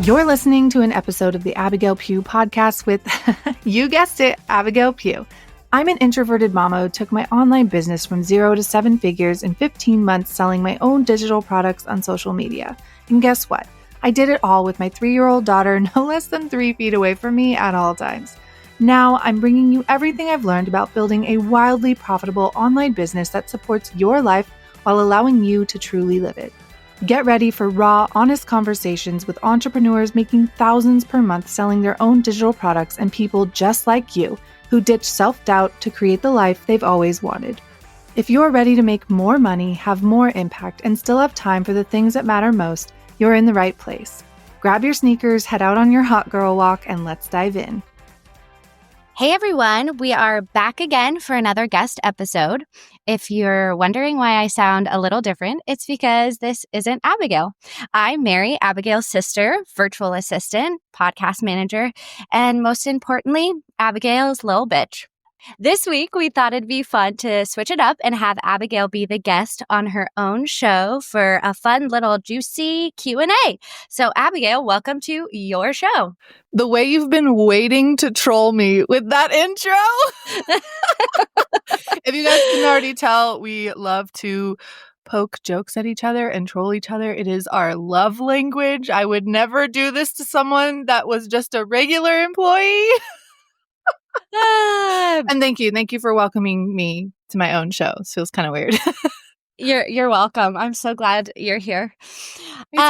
You're listening to an episode of the Abigail Pugh podcast with, you guessed it, Abigail Pugh. I'm an introverted mama who took my online business from 0 to 7 figures in 15 months selling my own digital products on social media. And guess what? I did it all with my 3-year-old daughter no less than 3 feet away from me at all times. Now I'm bringing you everything I've learned about building a wildly profitable online business that supports your life while allowing you to truly live it. Get ready for raw, honest conversations with entrepreneurs making thousands per month selling their own digital products and people just like you who ditch self-doubt to create the life they've always wanted. If you're ready to make more money, have more impact, and still have time for the things that matter most, you're in the right place. Grab your sneakers, head out on your hot girl walk, and let's dive in. Hey everyone, we are back again for another guest episode. If you're wondering why I sound a little different, it's because this isn't Abigail. I'm Mary, Abigail's sister, virtual assistant, podcast manager, and most importantly, Abigail's little bitch. This week, we thought it'd be fun to switch it up and have Abigail be the guest on her own show for a fun little juicy Q&A. So Abigail, welcome to your show. The way you've been waiting to troll me with that intro. If you guys can already tell, we love to poke jokes at each other and troll each other. It is our love language. I would never do this to someone that was just a regular employee. And thank you for welcoming me to my own show. It feels kind of weird. You're welcome. I'm so glad you're here. Me too.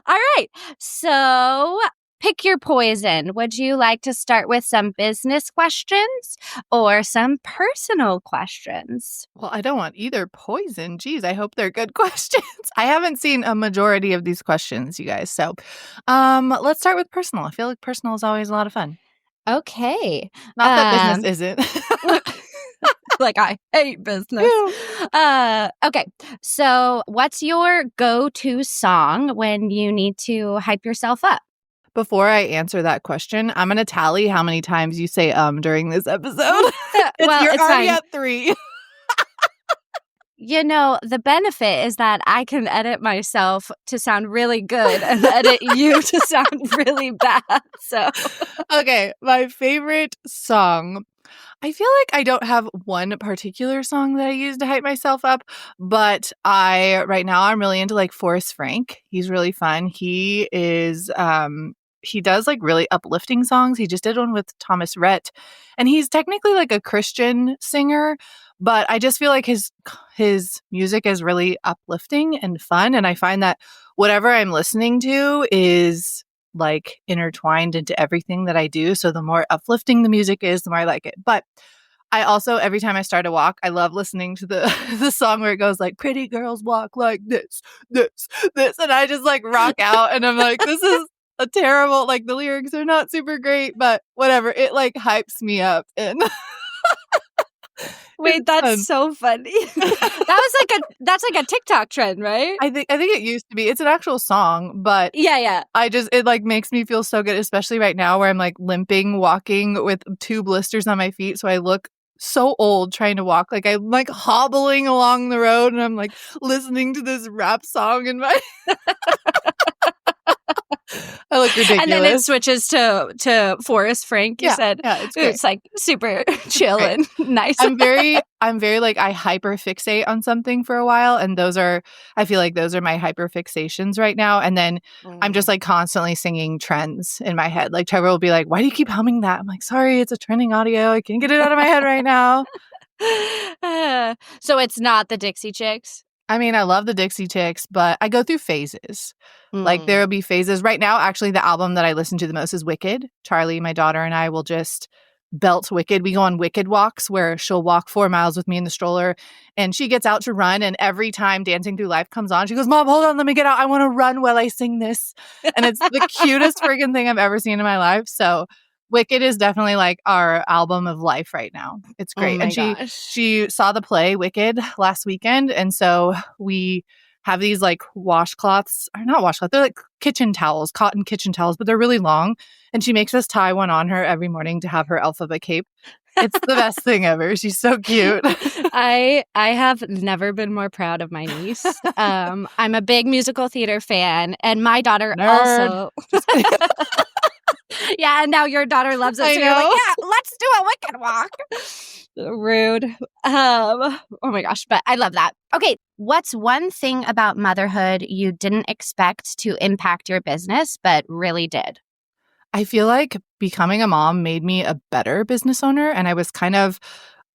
All right. So pick your poison. Would you like to start with some business questions or some personal questions? Well, I don't want either poison. Geez, I hope they're good questions. I haven't seen a majority of these questions, you guys. So let's start with personal. I feel like personal is always a lot of fun. Okay. Not that business isn't. Like I hate business. Okay. So what's your go-to song when you need to hype yourself up? Before I answer that question, I'm going to tally how many times you say during this episode. Well, you're it's already fine. at 3. You know, the benefit is that I can edit myself to sound really good and edit you to sound really bad. So, okay, my favorite song. I feel like I don't have one particular song that I use to hype myself up, but right now I'm really into like Forrest Frank. He's really fun. He is he does like really uplifting songs. He just did one with Thomas Rhett, and he's technically like a Christian singer, but I just feel like his music is really uplifting and fun, and I find that whatever I'm listening to is like intertwined into everything that I do. So the more uplifting the music is, the more I like it. But I also, every time I start a walk, I love listening to the song where it goes like, pretty girls walk like this. And I just like rock out and I'm like, this is a terrible, like the lyrics are not super great, but whatever. It like hypes me up. And wait, that's so funny. That's like a TikTok trend, right? I think it used to be. It's an actual song, but yeah. It like makes me feel so good, especially right now where I'm like limping, walking with 2 blisters on my feet. So I look so old trying to walk. Like I'm like hobbling along the road and I'm like listening to this rap song in my I look ridiculous. And then it switches to Forrest Frank, you said. Yeah, it's like super chill and nice. I'm very like I hyper fixate on something for a while, and I feel like those are my hyper fixations right now. And then I'm just like constantly singing trends in my head. Like Trevor will be like, "Why do you keep humming that?" I'm like, "Sorry, it's a trending audio. I can't get it out of my head right now." So it's not the Dixie Chicks? I mean, I love the Dixie Chicks, but I go through phases. Like there will be phases. Right now, actually, the album that I listen to the most is Wicked. Charlie, my daughter, and I will just belt Wicked. We go on Wicked walks where she'll walk 4 miles with me in the stroller and she gets out to run. And every time Dancing Through Life comes on, she goes, "Mom, hold on, let me get out. I want to run while I sing this." And it's the cutest freaking thing I've ever seen in my life. So Wicked is definitely like our album of life right now. It's great. Oh and she saw the play Wicked last weekend. And so we have these like washcloths, or not washcloths, they're like kitchen towels, cotton kitchen towels, but they're really long. And she makes us tie one on her every morning to have her alphabet cape. It's the best thing ever. She's so cute. I have never been more proud of my niece. I'm a big musical theater fan, and my daughter Nerd. also. Just kidding. Yeah, and now your daughter loves it, I so you're like, know. yeah, let's do a Wicked walk. Rude. Oh my gosh, but I love that. Okay, what's one thing about motherhood you didn't expect to impact your business, but really did? I feel like becoming a mom made me a better business owner. And I was kind of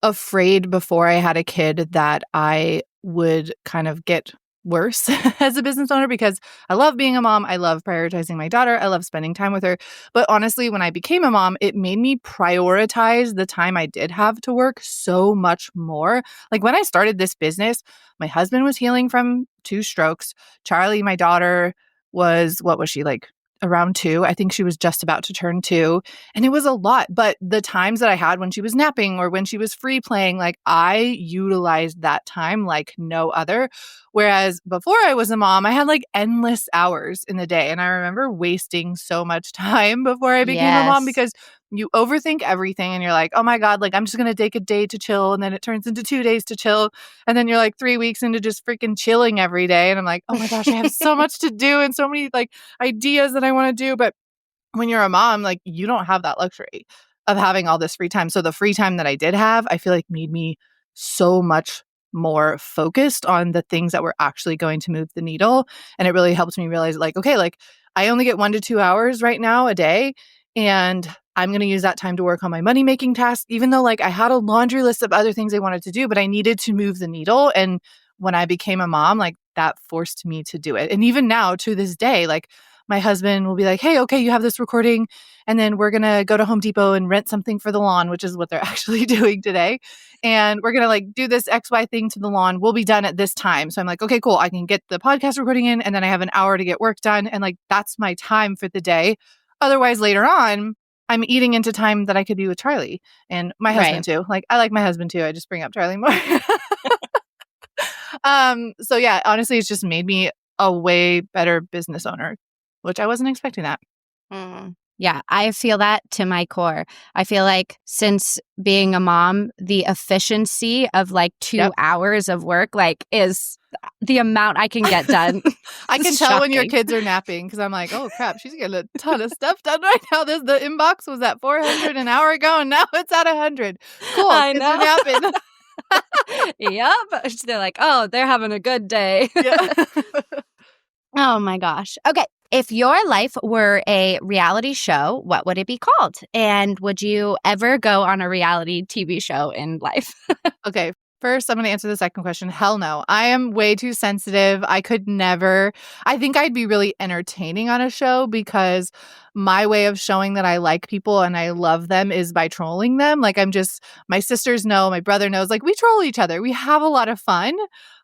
afraid before I had a kid that I would kind of get worse as a business owner because I love being a mom. I love prioritizing my daughter. I love spending time with her. But honestly, when I became a mom, it made me prioritize the time I did have to work so much more. Like when I started this business, my husband was healing from 2 strokes. Charlie, my daughter, what was she like? Around 2. I think she was just about to turn 2. And it was a lot. But the times that I had when she was napping or when she was free playing, like I utilized that time like no other. Whereas before I was a mom, I had like endless hours in the day. And I remember wasting so much time before I became a mom Yes. because you overthink everything and you're like, oh my God, like I'm just going to take a day to chill. And then it turns into 2 days to chill. And then you're like 3 weeks into just freaking chilling every day. And I'm like, oh my gosh, I have so much to do and so many like ideas that I want to do. But when you're a mom, like you don't have that luxury of having all this free time. So the free time that I did have, I feel like made me so much more focused on the things that were actually going to move the needle. And it really helped me realize like, okay, like I only get 1 to 2 hours right now a day. And I'm going to use that time to work on my money making tasks, even though like I had a laundry list of other things I wanted to do, but I needed to move the needle. And when I became a mom, like that forced me to do it. And even now to this day, like my husband will be like, hey, okay, you have this recording. And then we're going to go to Home Depot and rent something for the lawn, which is what they're actually doing today. And we're going to like do this XY thing to the lawn. We'll be done at this time. So I'm like, okay, cool. I can get the podcast recording in and then I have an hour to get work done. And like, that's my time for the day. Otherwise, later on, I'm eating into time that I could be with Charlie and my Right. husband too. Like, I like my husband too. I just bring up Charlie more. So yeah, honestly, it's just made me a way better business owner, which I wasn't expecting that. Yeah, I feel that to my core. I feel like since being a mom, the efficiency of like 2 Yep. hours of work like is the amount I can get done. I can It's tell when your shocking. kids are napping because I'm like, oh crap, she's getting a ton of stuff done right now. The inbox was at 400 an hour ago and now it's at 100. Cool, I kids are know. napping. Yep. They're like, oh, they're having a good day. Yeah. Oh my gosh. Okay. If your life were a reality show, what would it be called? And would you ever go on a reality TV show in life? Okay, first, I'm going to answer the second question. Hell no. I am way too sensitive. I could never. I think I'd be really entertaining on a show because my way of showing that I like people and I love them is by trolling them. Like, my sisters know, my brother knows, like, we troll each other. We have a lot of fun.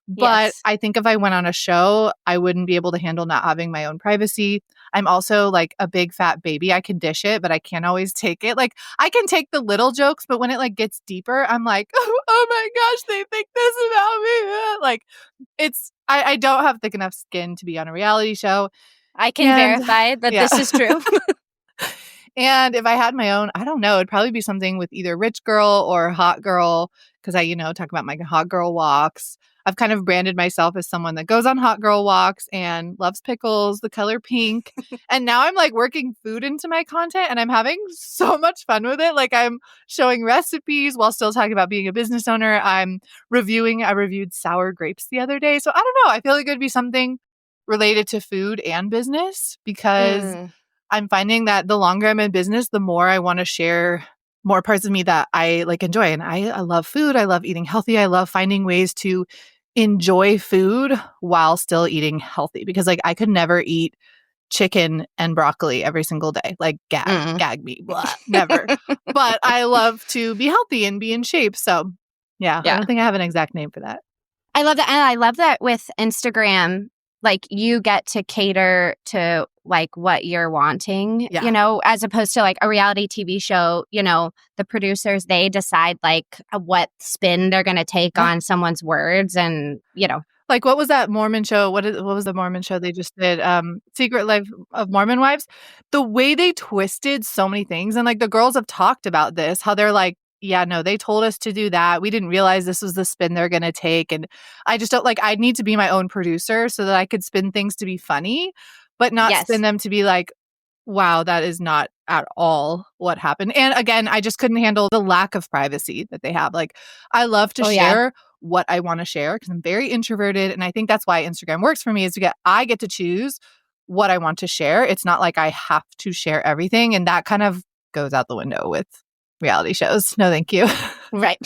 But Yes. I think if I went on a show, I wouldn't be able to handle not having my own privacy. I'm also like a big fat baby. I can dish it, but I can't always take it. Like I can take the little jokes, but when it like gets deeper, I'm like, oh my gosh, they think this about me. Like I don't have thick enough skin to be on a reality show. I can And verify that yeah. this is true. And if I had my own, I don't know, it'd probably be something with either rich girl or hot girl because I, talk about my hot girl walks. I've kind of branded myself as someone that goes on hot girl walks and loves pickles, the color pink. And now I'm like working food into my content and I'm having so much fun with it. Like I'm showing recipes while still talking about being a business owner. I reviewed sour grapes the other day. So I don't know. I feel like it would be something related to food and business because Mm, I'm finding that the longer I'm in business, the more I want to share more parts of me that I like enjoy. And I love food. I love eating healthy. I love finding ways to enjoy food while still eating healthy because like I could never eat chicken and broccoli every single day. Like mm. gag me, blah, never. But I love to be healthy and be in shape. So yeah, I Yeah. don't think I have an exact name for that. I love that. And I love that with Instagram, like you get to cater to like what you're wanting, Yeah. as opposed to like a reality TV show, the producers, they decide like what spin they're going to take Yeah. on someone's words and, Like what was that Mormon show? What was the Mormon show they just did? Secret Life of Mormon Wives. The way they twisted so many things, and like the girls have talked about this, how they're like yeah, no, they told us to do that. We didn't realize this was the spin they're going to take. And I just don't like, I need to be my own producer so that I could spin things to be funny, but not spin Yes. them to be like, wow, that is not at all what happened. And again, I just couldn't handle the lack of privacy that they have. Like, I love to Oh, yeah. share what I want to share because I'm very introverted. And I think that's why Instagram works for me is I get to choose what I want to share. It's not like I have to share everything. And that kind of goes out the window with reality shows. No, thank you. Right.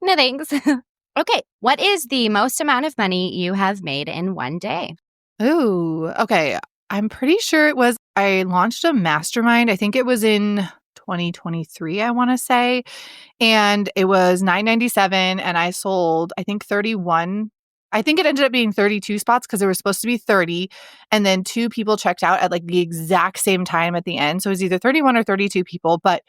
No, thanks. Okay. What is the most amount of money you have made in one day? Ooh, okay. I'm pretty sure I launched a mastermind. I think it was in 2023, I want to say. And it was $9.97 and I sold, I think 31. I think it ended up being 32 spots because there were supposed to be 30. And then 2 people checked out at like the exact same time at the end. So it was either 31 or 32 people, but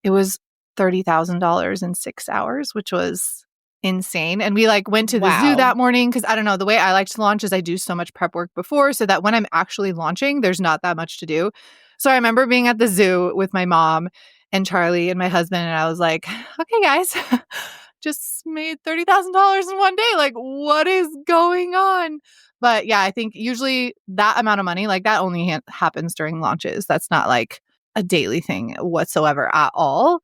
it was $30,000 in 6 hours, which was insane. And we like went to the zoo Wow. that morning because I don't know, the way I like to launch is I do so much prep work before so that when I'm actually launching, there's not that much to do. So I remember being at the zoo with my mom and Charlie and my husband, and I was like, okay, guys, just made $30,000 in one day. Like, what is going on? But yeah, I think usually that amount of money, like that only happens during launches. That's not like a daily thing whatsoever at all.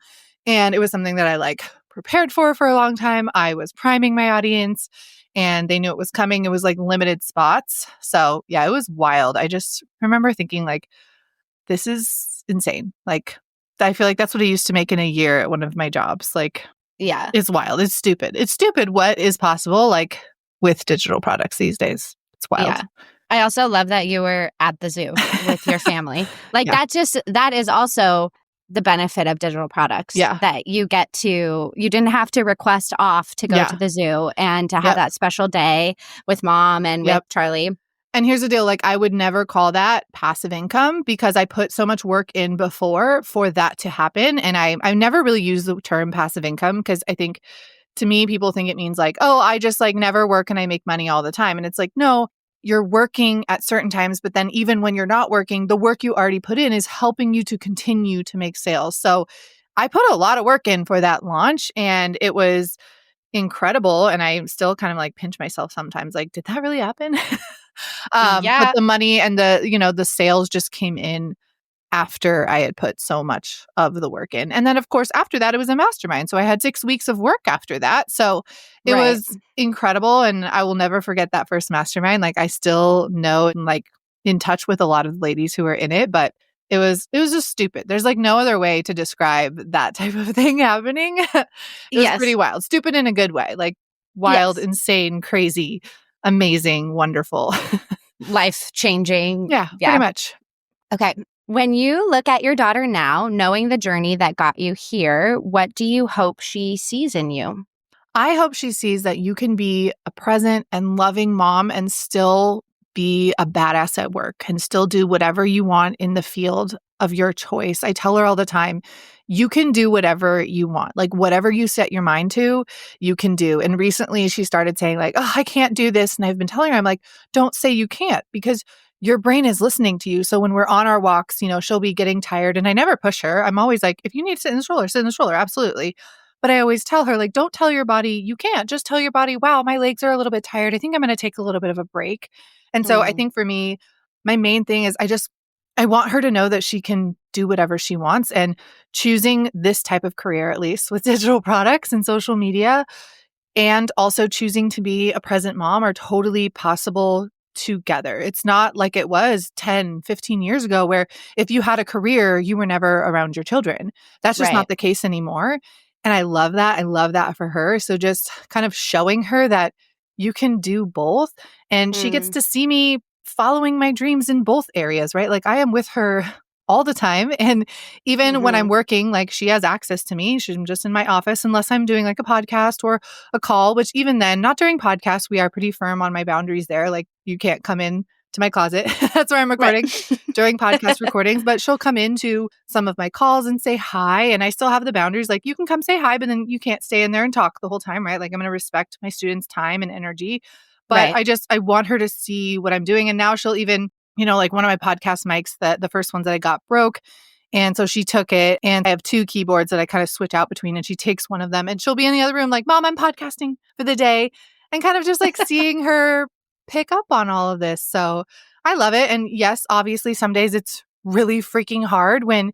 And it was something that I like prepared for a long time. I was priming my audience and they knew it was coming. It was like limited spots. So yeah, it was wild. I just remember thinking like, this is insane. Like, I feel like that's what I used to make in a year at one of my jobs. Like, Yeah. it's wild. It's stupid. It's stupid what is possible, like, with digital products these days. It's wild. Yeah. I also love that you were at the zoo with your family. Like Yeah. that is also the benefit of digital products Yeah. that you didn't have to request off to go Yeah. to the zoo and to have Yep. that special day with mom and with Yep. Charlie. And here's the deal, like, I would never call that passive income because I put so much work in before for that to happen. And I never really use the term passive income because I think to me, people think it means like, oh, I just like never work and I make money all the time. And it's like, no, you're working at certain times, but then even when you're not working, the work you already put in is helping you to continue to make sales. So I put a lot of work in for that launch and it was incredible. And I still kind of like pinch myself sometimes, like, did that really happen? But Yeah. the money and the sales just came in after I had put so much of the work in. And then, of course, after that, it was a mastermind. So I had 6 weeks of work after that. So it Right. was incredible. And I will never forget that first mastermind. Like, I still know and like in touch with a lot of the ladies who were in it, but it was just stupid. There's like no other way to describe that type of thing happening. It was pretty Yes. wild. Stupid in a good way. Like wild, Yes. insane, crazy, amazing, wonderful. Life changing. Yeah, pretty Yeah. much. Okay. When you look at your daughter now, knowing the journey that got you here, what do you hope she sees in you? I hope she sees that you can be a present and loving mom and still be a badass at work and still do whatever you want in the field of your choice. I tell her all the time, you can do whatever you want. Like whatever you set your mind to, you can do. And recently she started saying like, "Oh, I can't do this." And I've been telling her, I'm like, "Don't say you can't because your brain is listening to you." So when we're on our walks, she'll be getting tired and I never push her. I'm always like, "If you need to sit in the stroller, sit in the stroller." Absolutely. But I always tell her, like, don't tell your body you can't. Just tell your body, wow, my legs are a little bit tired. I think I'm going to take a little bit of a break. And so I Mm. think for me, my main thing is I want her to know that she can do whatever she wants. And choosing this type of career, at least with digital products and social media, and also choosing to be a present mom are totally possible together. It's not like it was 10, 15 years ago where if you had a career, you were never around your children. That's just Right. not the case anymore. And I love that. I love that for her. So just kind of showing her that you can do both. And she gets Mm. to see me following my dreams in both areas, right? Like I am with her all the time. And even when I'm Hmm. working, like she has access to me. She's just in my office unless I'm doing like a podcast or a call, which even then, not during podcasts, we are pretty firm on my boundaries there. Like you can't come in to my closet. That's where I'm Right. recording during podcast recordings, but she'll come into some of my calls and say hi. And I still have the boundaries. Like you can come say hi, but then you can't stay in there and talk the whole time, right? Like I'm going to respect my students' time and energy. But Right. I want her to see what I'm doing. And now she'll even, like one of my podcast mics, the first ones that I got broke. And so she took it, and I have two keyboards that I kind of switch out between, and she takes one of them and she'll be in the other room like, Mom, I'm podcasting for the day, and kind of just like seeing her pick up on all of this. So I love it. And yes, obviously some days it's really freaking hard when,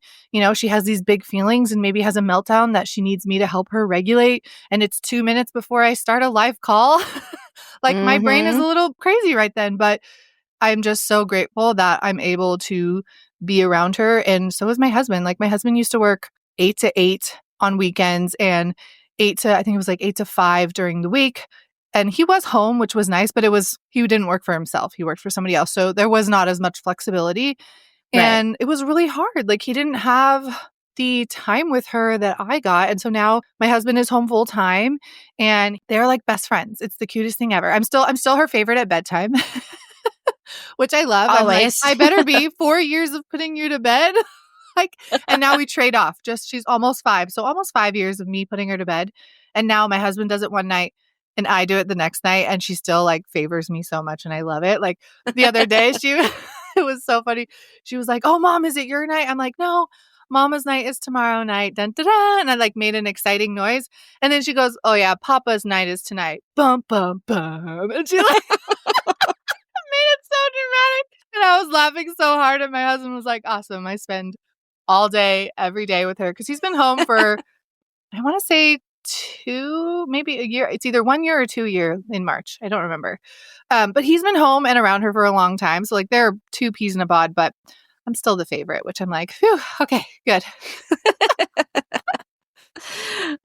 she has these big feelings and maybe has a meltdown that she needs me to help her regulate. And it's 2 minutes before I start a live call. Like my brain is a Mm-hmm. little crazy right then, but I'm just so grateful that I'm able to be around her. And so is my husband. Like my husband used to work 8 to 8 on weekends and I think it was like 8 to 5 during the week. And he was home, which was nice, but he didn't work for himself. He worked for somebody else. So there was not as much flexibility. Right. And it was really hard. Like he didn't have the time with her that I got. And so now my husband is home full time and they're like best friends. It's the cutest thing ever. I'm still her favorite at bedtime. Which I love. I'm like, Always. I better be 4 years of putting you to bed. Like, and now we trade off. She's almost 5. So almost 5 years of me putting her to bed. And now my husband does it one night and I do it the next night. And she still like favors me so much. And I love it. Like the other day, it was so funny. She was like, oh, Mom, is it your night? I'm like, no, Mama's night is tomorrow night. Dun, dun, dun. And I like made an exciting noise. And then she goes, oh, yeah, Papa's night is tonight. Bum, bum, bum. And she like, made it so dramatic. And I was laughing so hard. And my husband was like, awesome. I spend all day, every day with her because he's been home for, I want to say maybe a year. It's either 1 year or 2 year in March. I don't remember. But he's been home and around her for a long time. So like they're two peas in a pod, but I'm still the favorite, which I'm like, phew, okay, good.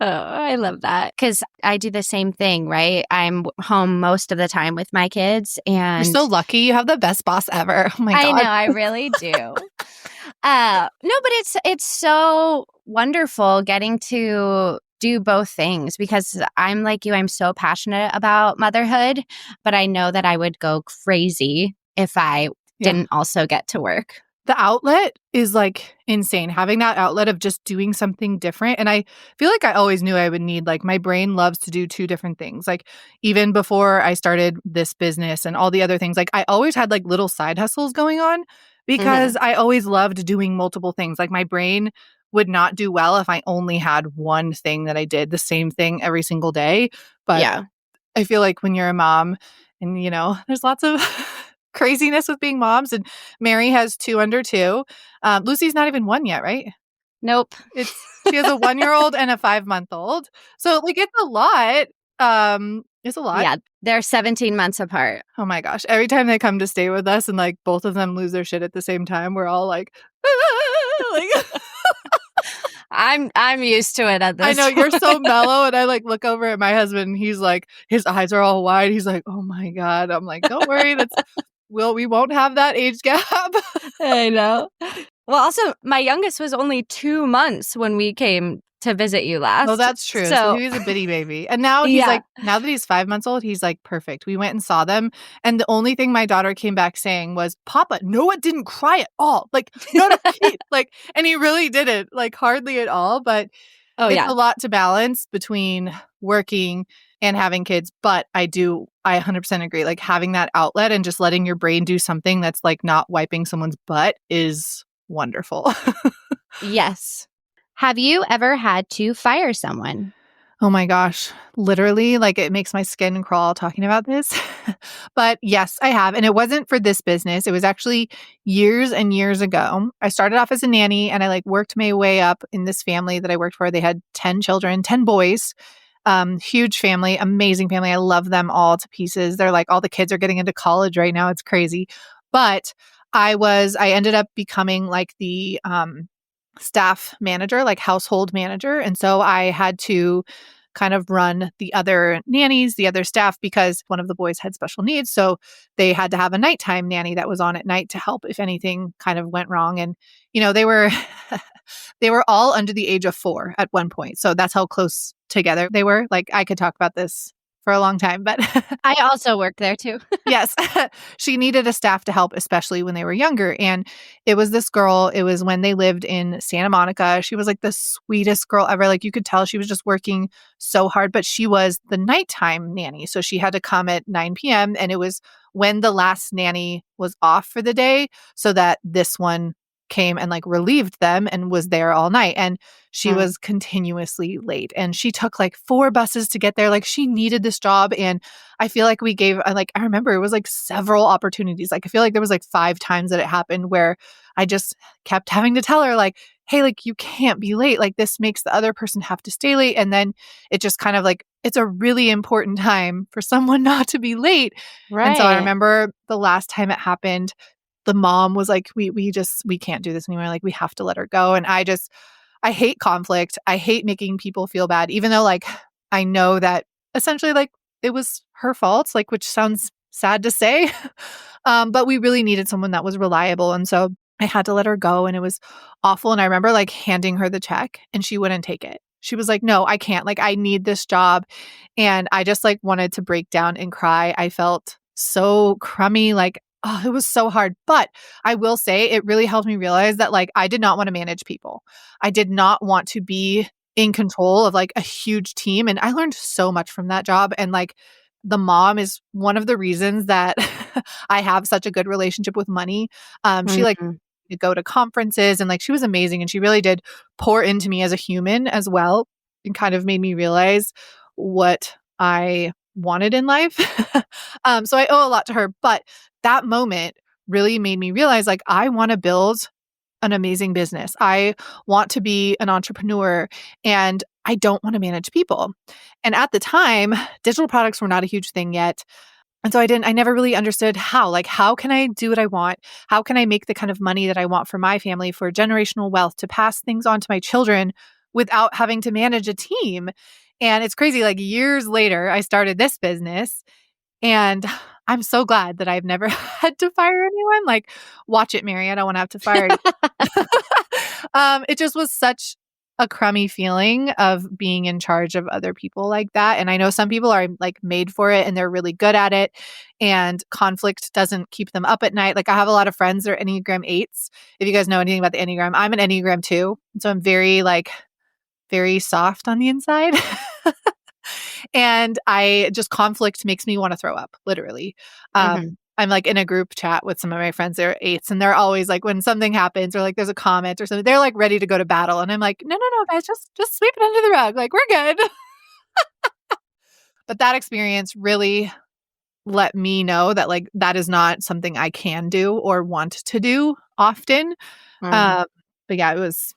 Oh, I love that because I do the same thing, right? I'm home most of the time with my kids, You're and so lucky. You have the best boss ever. Oh my I know God. I really do. No, but it's so wonderful getting to do both things because I'm like you. I'm so passionate about motherhood, but I know that I would go crazy if I Yeah. didn't also get to work. The outlet is like insane. Having that outlet of just doing something different. And I feel like I always knew I would need, like, my brain loves to do two different things. Like, even before I started this business and all the other things, like, I always had like little side hustles going on because Hmm. I always loved doing multiple things. Like, my brain would not do well if I only had one thing that I did the same thing every single day. But Yeah. I feel like when you're a mom and, there's lots of craziness with being moms, and Mary has 2 under 2. Lucy's not even 1 yet, right? Nope. She has a 1-year-old and a 5-month-old. So, like, it's a lot. It's a lot. Yeah, they're 17 months apart. Oh my gosh. Every time they come to stay with us and, like, both of them lose their shit at the same time, we're all like, like I'm used to it at I this know you're so point. mellow, and I like look over at my husband and he's like, his eyes are all wide. He's like, "Oh my God." I'm like, "Don't worry, we won't have that age gap." I know. Well, also, my youngest was only 2 months when we came to visit you Oh, last. that's true. So So, he was a bitty baby. And now yeah. now that he's 5 months old, he's like perfect. We went and saw them. And the only thing my daughter came back saying was, Papa, Noah didn't cry at all. Like, not a peep. Like, and he really didn't, like, hardly at all. But Oh, it's yeah. a lot to balance between working and having kids. But I 100% agree. Like, having that outlet and just letting your brain do something that's like not wiping someone's butt is wonderful. Yes. Have you ever had to fire someone? Oh my gosh. Literally, like, it makes my skin crawl talking about this. But yes, I have. And it wasn't for this business. It was actually years and years ago. I started off as a nanny and I like worked my way up in this family that I worked for. They had 10 children, 10 boys. Huge family, amazing family. I love them all to pieces. They're like, all the kids are getting into college right now. It's crazy. But I ended up becoming like the staff manager, like household manager. And so I had to kind of run the other nannies, the other staff, because one of the boys had special needs. So they had to have a nighttime nanny that was on at night to help if anything kind of went wrong. And, they were they were all under the age of 4 at one point. So that's how close together they were. Like, I could talk about this for a long time, but I also worked there too. yes, she needed a staff to help, especially when they were younger. And it was this girl, it was when they lived in Santa Monica. She was like the sweetest girl ever. Like, you could tell she was just working so hard, but she was the nighttime nanny. So she had to come at 9 p.m. And it was when the last nanny was off for the day so that this one came and like relieved them and was there all night. And she Mm. was continuously late, and she took like 4 buses to get there. Like she needed this job. And I feel like we gave, like, I remember it was like several opportunities. Like I feel like there was like 5 times that it happened where I just kept having to tell her like, hey, like you can't be late. Like this makes the other person have to stay late. And then it just kind of like, it's a really important time for someone not to be late. And so I Right. remember the last time it happened, the mom was like, we can't do this anymore. Like we have to let her go. And I hate conflict. I hate making people feel bad, even though like I know that essentially like it was her fault, like, which sounds sad to say. But we really needed someone that was reliable. And so I had to let her go, and it was awful. And I remember like handing her the check and she wouldn't take it. She was like, no, I can't. Like, I need this job. And I just like wanted to break down and cry. I felt so crummy. Like, oh, it was so hard. But I will say it really helped me realize that like I did not want to manage people. I did not want to be in control of like a huge team. And I learned so much from that job. And like the mom is one of the reasons that I have such a good relationship with money. She like Mm. to go to conferences, and like she was amazing, and she really did pour into me as a human as well, and kind of made me realize what I wanted in life. So I owe a lot to her, but that moment really made me realize like I want to build an amazing business. I want to be an entrepreneur, and I don't want to manage people. And at the time, digital products were not a huge thing yet. And so I never really understood how. Like, how can I do what I want? How can I make the kind of money that I want for my family, for generational wealth, to pass things on to my children without having to manage a team? And it's crazy. Like, years later, I started this business, and I'm so glad that I've never had to fire anyone. Like, watch it, Mary. I don't want to have to fire anyone. It just was such a crummy feeling of being in charge of other people like that. And I know some people are like made for it and they're really good at it, and conflict doesn't keep them up at night. Like I have a lot of friends that are Enneagram 8s. If you guys know anything about the Enneagram, I'm an Enneagram 2. So I'm very soft on the inside. And I just, conflict makes me want to throw up, literally. Mhm. I'm like in a group chat with some of my friends, they're 8s, and they're always like, when something happens or like there's a comment or something, they're like ready to go to battle. And I'm like, no, no, no, guys, just sweep it under the rug. Like, we're good. But that experience really let me know that like that is not something I can do or want to do often. Mm. Um, but yeah, it was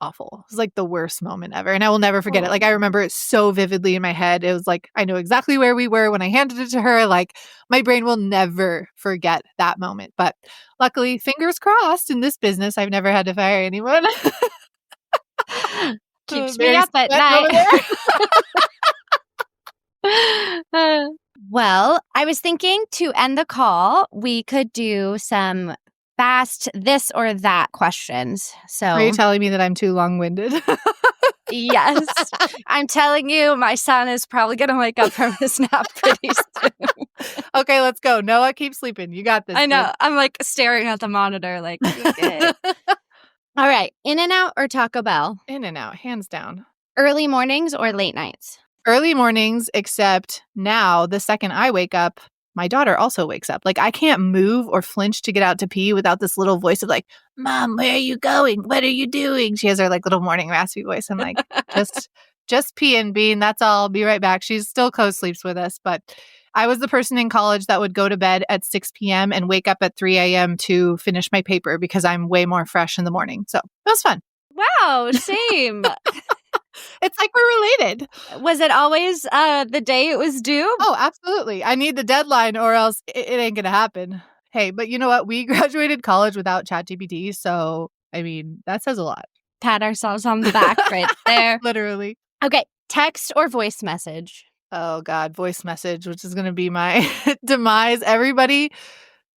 awful. It was like the worst moment ever. And I will never forget it. Like I Oh. remember it so vividly in my head. It was like I know exactly where we were when I handed it to her. Like my brain will never forget that moment. But luckily, fingers crossed, in this business, I've never had to fire anyone. Keeps me Mary's up at sweating night. over there. Well, I was thinking to end the call, we could do some fast this or that questions. Are you So, telling me that I'm too long-winded? yes, I'm telling you, my son is probably going to wake up from his nap pretty soon. Okay, let's go. Noah, keep sleeping. You got this. I know. I'm like staring at the monitor, like, okay. All right. In-N-Out or Taco Bell? In-N-Out, hands down. Early mornings or late nights? Early mornings, except now the second I wake up, my daughter also wakes up. Like I can't move or flinch to get out to pee without this little voice of like, Mom, where are you going? What are you doing? She has her like little morning raspy voice. I'm like, just pee and bean. That's all. I'll be right back. She's still co-sleeps with us. But I was the person in college that would go to bed at 6 p.m. and wake up at 3 a.m. to finish my paper because I'm way more fresh in the morning. So it was fun. Wow, same. It's like we're related. Was it always the day it was due? Oh, absolutely. I need the deadline or else it ain't going to happen. Hey, but you know what? We graduated college without ChatGPT. So, I mean, that says a lot. Pat ourselves on the back right there. Literally. Okay, text or voice message? Oh, God. Voice message, which is going to be my demise. Everybody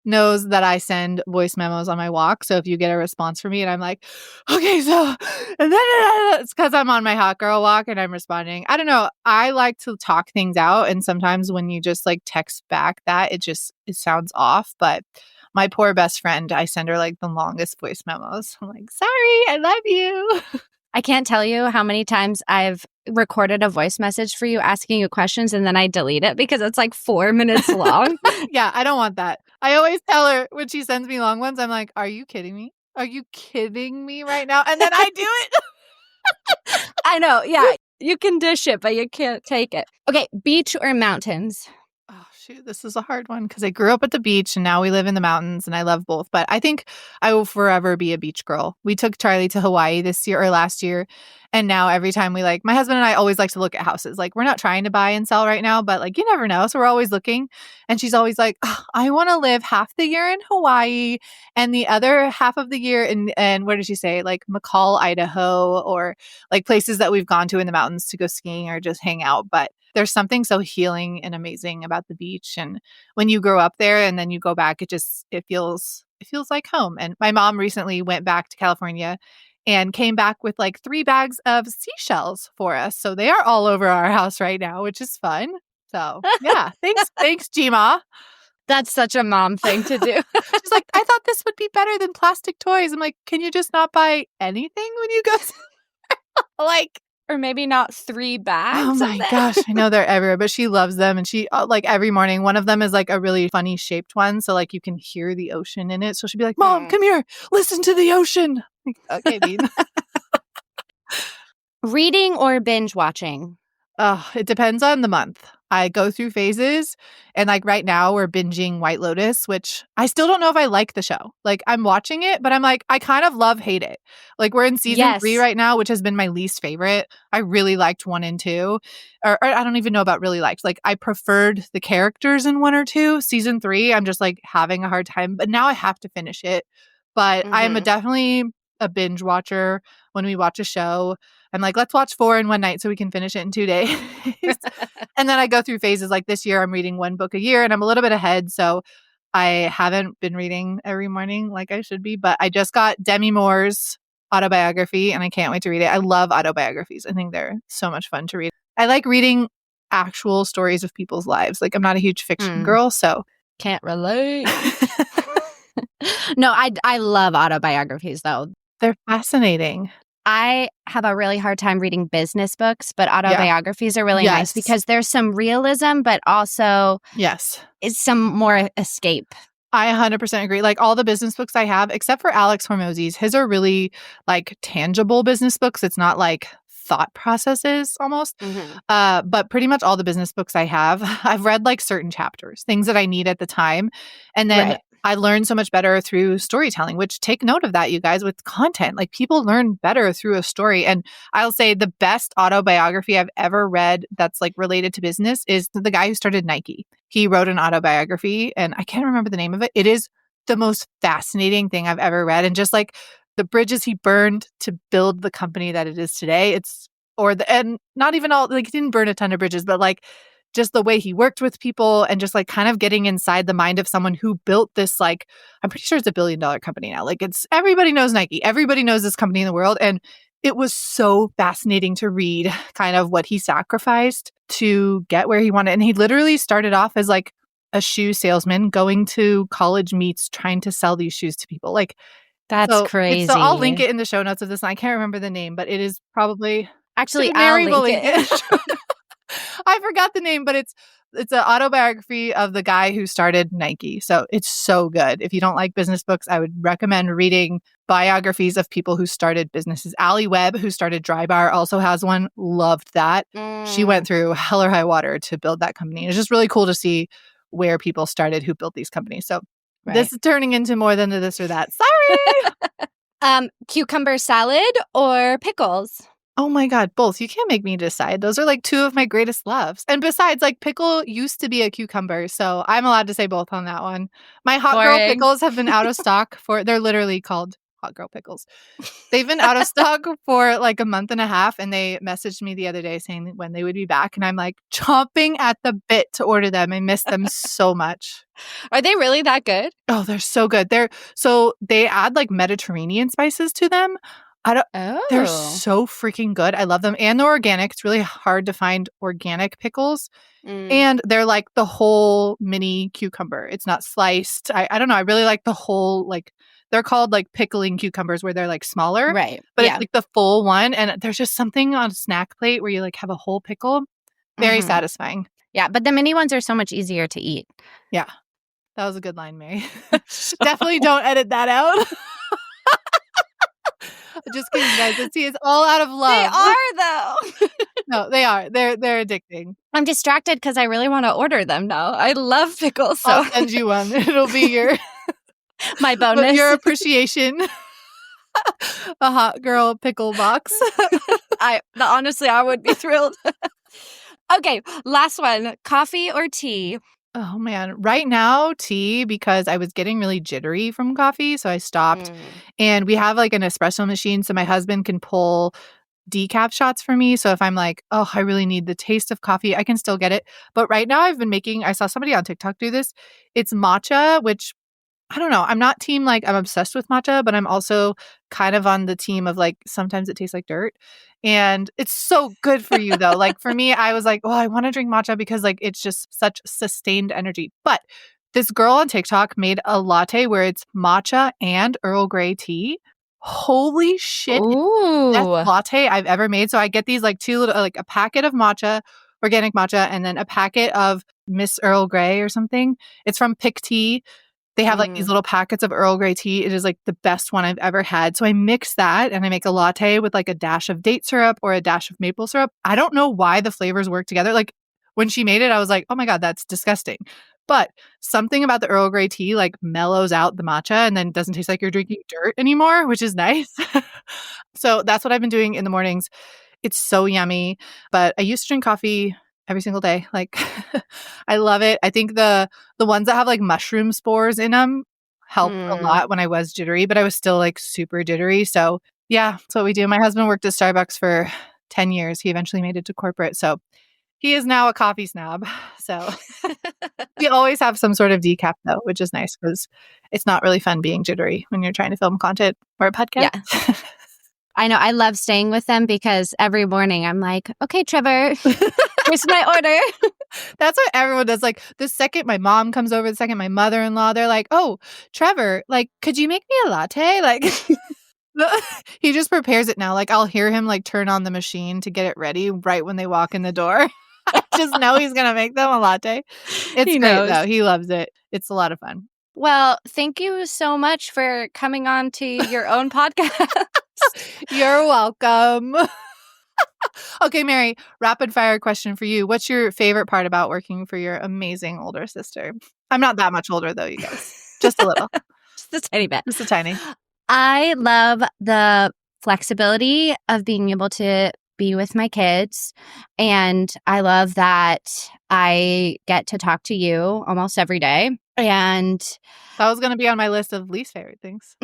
knows that I send voice memos on my walk. So if you get a response from me and I'm like, okay, so, and then it's because I'm on my hot girl walk and I'm responding. I don't know. I like to talk things out. And sometimes when you just like text back that, it sounds off. But my poor best friend, I send her like the longest voice memos. I'm like, sorry, I love you. I can't tell you how many times I've recorded a voice message for you asking you questions and then I delete it because it's like 4 minutes long. Yeah, I don't want that. I always tell her when she sends me long ones, I'm like, are you kidding me? Are you kidding me right now? And then I do it. I know. Yeah. You can dish it, but you can't take it. Okay. Beach or mountains? Oh, shoot. This is a hard one because I grew up at the beach and now we live in the mountains and I love both. But I think I will forever be a beach girl. We took Charlie to Hawaii this year or last year. And now every time my husband and I always like to look at houses. Like, we're not trying to buy and sell right now, but like, you never know. So we're always looking. And she's always like, "Oh, I want to live half the year in Hawaii and the other half of the year and where did she say? Like McCall, Idaho, or like places that we've gone to in the mountains to go skiing or just hang out. But there's something so healing and amazing about the beach. And when you grow up there and then you go back, it feels like home. And my mom recently went back to California and came back with like 3 bags of seashells for us. So they are all over our house right now, which is fun. So yeah, thanks, Gma. That's such a mom thing to do. She's like, I thought this would be better than plastic toys. I'm like, can you just not buy anything when you go? Like, Or maybe not 3 bags. oh my gosh, I know they're everywhere, but she loves them. And she, like every morning, one of them is like a really funny shaped one. So like you can hear the ocean in it. So she'll be like, Mom, come here, listen to the ocean. Like, okay, Bean. Reading or binge watching? Oh, it depends on the month. I go through phases. And like right now, we're binging White Lotus, which I still don't know if I like the show. Like, I'm watching it, but I'm like, I kind of hate it. Like, we're in season 3 right now, which has been my least favorite. I really liked 1 and 2. Or I don't even know about really liked. Like, I preferred the characters in 1 or 2. Season 3, I'm just like having a hard time. But now I have to finish it. But I'm definitely a binge watcher when we watch a show. I'm like, let's watch 4 in one night so we can finish it in 2 days. And then I go through phases. Like this year, I'm reading 1 book a year and I'm a little bit ahead. So I haven't been reading every morning like I should be. But I just got Demi Moore's autobiography and I can't wait to read it. I love autobiographies. I think they're so much fun to read. I like reading actual stories of people's lives. Like, I'm not a huge fiction girl, so. Can't relate. No, I love autobiographies, though. They're fascinating. I have a really hard time reading business books, but autobiographies are really nice because there's some realism, but also it's some more escape. I 100% agree. Like, all the business books I have, except for Alex Hormozzi's, his are really like tangible business books. It's not like thought processes almost. But pretty much all the business books I have, I've read like certain chapters, things that I need at the time. And then I learn so much better through storytelling, which take note of that, you guys, with content. Like, people learn better through a story. And I'll say the best autobiography I've ever read that's like related to business is the guy who started Nike. He wrote an autobiography and I can't remember the name of it. It is the most fascinating thing I've ever read. And just like the bridges he burned to build the company that it is today, and not even all, like, he didn't burn a ton of bridges, but like, just the way he worked with people and just like kind of getting inside the mind of someone who built this, like, I'm pretty sure it's $1 billion company now. Like, everybody knows Nike. Everybody knows this company in the world. And it was so fascinating to read kind of what he sacrificed to get where he wanted. And he literally started off as like a shoe salesman going to college meets, trying to sell these shoes to people. Like, that's crazy. So I'll link it in the show notes of this. And I can't remember the name, but it is probably actually Mary will link it. I forgot the name, but it's an autobiography of the guy who started Nike. So it's so good. If you don't like business books, I would recommend reading biographies of people who started businesses. Allie Webb, who started Dry Bar, also has one. Loved that. She went through hell or high water to build that company. It's just really cool to see where people started who built these companies. So this is turning into more than a this or that. Sorry. Cucumber salad or pickles? Oh my God, both. You can't make me decide. Those are like 2 of my greatest loves. And besides, like, pickle used to be a cucumber, so I'm allowed to say both on that one. My hot girl pickles have been out of stock they're literally called hot girl pickles. They've been out of stock for like a month and a half, and they messaged me the other day saying when they would be back, and I'm like chomping at the bit to order them. I miss them so much. Are they really that good? Oh, they're so good. They add like Mediterranean spices to them. They're so freaking good. I love them. And they're organic. It's really hard to find organic pickles. And they're like the whole mini cucumber. It's not sliced. I don't know. I really like the whole, like, they're called like pickling cucumbers where they're like smaller. Right. But it's like the full one. And there's just something on a snack plate where you like have a whole pickle. Very satisfying. Yeah. But the mini ones are so much easier to eat. Yeah. That was a good line, Mary. Definitely don't edit that out. Just kidding, guys. The tea is all out of They love. are, though. No, they are. They're addicting. I'm distracted because I really want to order them now. I love pickles, I'll so send you one. It'll be your my bonus. your appreciation. A hot girl pickle box. Honestly, I would be thrilled. Okay, last one. Coffee or tea? Oh man, right now tea because I was getting really jittery from coffee, so I stopped. And we have like an espresso machine so my husband can pull decaf shots for me. So if I'm like, oh, I really need the taste of coffee, I can still get it. But right now I saw somebody on TikTok do this. It's matcha, which I don't know. I'm not team like I'm obsessed with matcha, but I'm also kind of on the team of like sometimes it tastes like dirt. And it's so good for you though. Like for me, I was like, oh, I want to drink matcha because like it's just such sustained energy. But this girl on TikTok made a latte where it's matcha and Earl Grey tea. Holy shit. It's the best Ooh. latte I've ever made. So I get these like two little, like a packet of matcha, organic matcha, and then a packet of Miss Earl Grey or something. It's from Pick Tea. They have like these little packets of Earl Grey tea. It is like the best one I've ever had. So I mix that and I make a latte with like a dash of date syrup or a dash of maple syrup. I don't know why the flavors work together. Like when she made it, I was like, oh my God, that's disgusting. But something about the Earl Grey tea like mellows out the matcha and then doesn't taste like you're drinking dirt anymore, which is nice. So that's what I've been doing in the mornings. It's so yummy. But I used to drink coffee every single day. Like I love it. I think the ones that have like mushroom spores in them helped a lot when I was jittery, but I was still like super jittery. So yeah, that's what we do. My husband worked at Starbucks for 10 years. He eventually made it to corporate. So he is now a coffee snob. So we always have some sort of decaf though, which is nice because it's not really fun being jittery when you're trying to film content or a podcast. Yeah. I know. I love staying with them because every morning I'm like, okay, Trevor, here's my order. That's what everyone does. Like the second my mom comes over, the second my mother-in-law, they're like, oh, Trevor, like, could you make me a latte? Like he just prepares it now. Like I'll hear him like turn on the machine to get it ready right when they walk in the door. I just know he's going to make them a latte. It's great though. He loves it. It's a lot of fun. Well, thank you so much for coming on to your own podcast. You're welcome. Okay, Mary, rapid fire question for you. What's your favorite part about working for your amazing older sister? I'm not that much older though, you guys. Just a little. Just a tiny bit. Just a tiny. I love the flexibility of being able to be with my kids. And I love that I get to talk to you almost every day. And that was going to be on my list of least favorite things.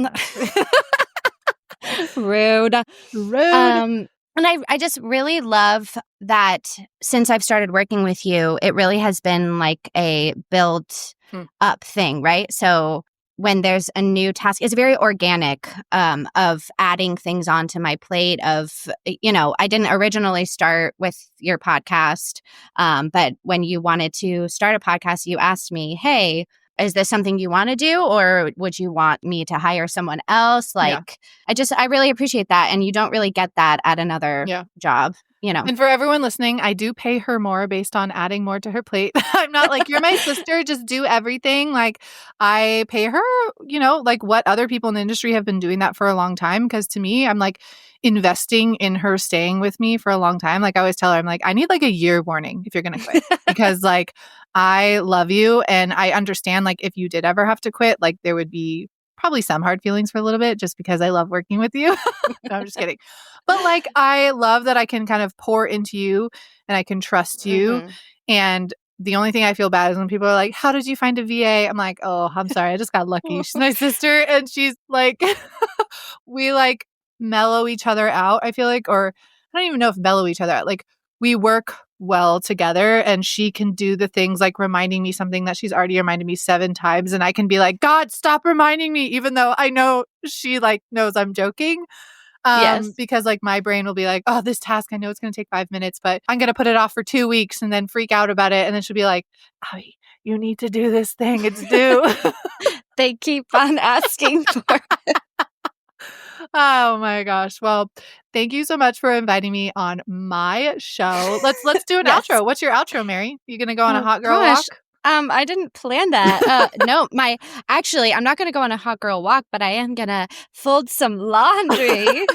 Rude. And I just really love that since I've started working with you, it really has been like a built up thing, right? So when there's a new task, it's very organic of adding things onto my plate of, you know, I didn't originally start with your podcast, but when you wanted to start a podcast, you asked me, hey, is this something you want to do or would you want me to hire someone else? Like, yeah. I really appreciate that. And you don't really get that at another job, you know. And for everyone listening, I do pay her more based on adding more to her plate. I'm not like, you're my sister, just do everything. Like I pay her, you know, like what other people in the industry have been doing that for a long time. Because to me, I'm like investing in her staying with me for a long time. Like I always tell her, I'm like, I need like a year warning if you're going to quit because like I love you. And I understand like if you did ever have to quit, like there would be probably some hard feelings for a little bit just because I love working with you. No, I'm just kidding. But like, I love that I can kind of pour into you and I can trust you. And the only thing I feel bad is when people are like, how did you find a VA? I'm like, oh, I'm sorry. I just got lucky. She's my sister. And she's like, we like mellow each other out, I feel like, or I don't even know if mellow each other out. Like we work well together and she can do the things like reminding me something that she's already reminded me 7 times. And I can be like, God, stop reminding me, even though I know she like knows I'm joking. Because like my brain will be like, oh, this task, I know it's going to take 5 minutes, but I'm going to put it off for 2 weeks and then freak out about it. And then she'll be like, Abby, you need to do this thing. It's due. They keep on asking for it. Oh my gosh. Well, thank you so much for inviting me on my show. Let's do an outro. What's your outro, Mary? You going to go on a hot girl walk? I didn't plan that. No, actually, I'm not going to go on a hot girl walk, but I am going to fold some laundry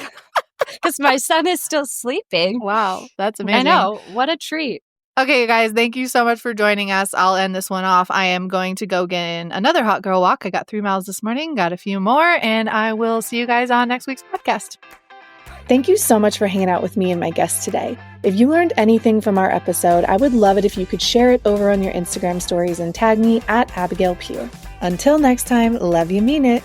because my son is still sleeping. Wow, that's I amazing. know. What a treat. Okay, guys, thank you so much for joining us. I'll end this one off. I am going to go get in another hot girl walk. I got 3 miles this morning, got a few more, and I will see you guys on next week's podcast. Thank you so much for hanging out with me and my guests today. If you learned anything from our episode, I would love it if you could share it over on your Instagram stories and tag me at Abigail Pugh. Until next time, love you, mean it.